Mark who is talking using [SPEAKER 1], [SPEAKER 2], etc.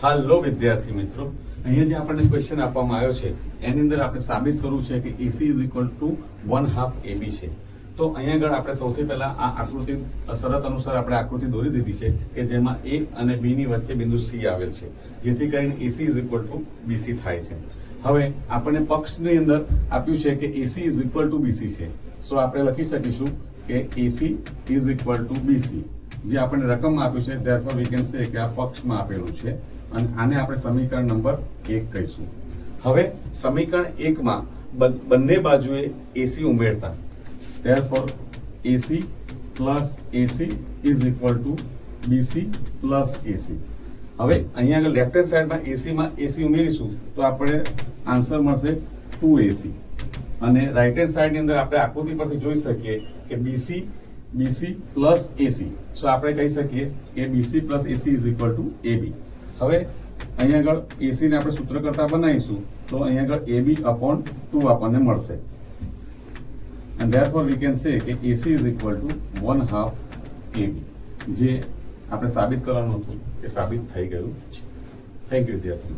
[SPEAKER 1] હાલો વિદ્યાર્થી મિત્રો, અહીંયા જે આપણને ક્વેશ્ચન આપવામાં આવ્યો છે એની અંદર આપણે સાબિત કરવું છે કે AC is equal to 1/2 AB છે. તો અહીંયા આગળ આપણે સૌથી પહેલા આ આકૃતિ શરત અનુસાર આપણે આકૃતિ દોરી દીધી છે કે જેમાં A અને B ની વચ્ચે બિંદુ C આવેલ છે, જેથી કરીને AC is equal to BC થાય છે. હવે આપણને પક્ષની અંદર આપ્યું છે કે AC is equal to BC છે, સો આપણે લખી શકીશું કે AC is equal to BC. જે આપણને રકમમાં આપ્યું છે therefore we can say કે આ પક્ષમાં આપેલું છે અને આને આપણે સમીકરણ નંબર 1 કહીશું. હવે સમીકરણ 1 માં બંને બાજુએ AC ઉમેરતા therefore AC plus AC is equal to BC plus AC. હવે અહીંયા આગળ લેફ્ટ હેન્ડ સાઈડમાં AC માં AC ઉમેરીશું તો આપણે આન્સર મળશે 2AC અને રાઈટ હેન્ડ સાઈડની અંદર આપણે આકૃતિ પરથી જોઈ શકીએ કે BC plus AC. સો આપણે કહી શકીએ કે BC plus AC is equal to AB. હવે અહીંયા આગળ AC ને આપણે સૂત્ર કરતા બનાવીશું તો અહીંયા આગળ AB upon 2 આપણને મળશે. And therefore we can say કે AC is equal to 1/2 AB. જે આપણે સાબિત કરવાનું હતું એ સાબિત થઈ ગયું છે. થેન્ક યુ વિદ્યાર્થી.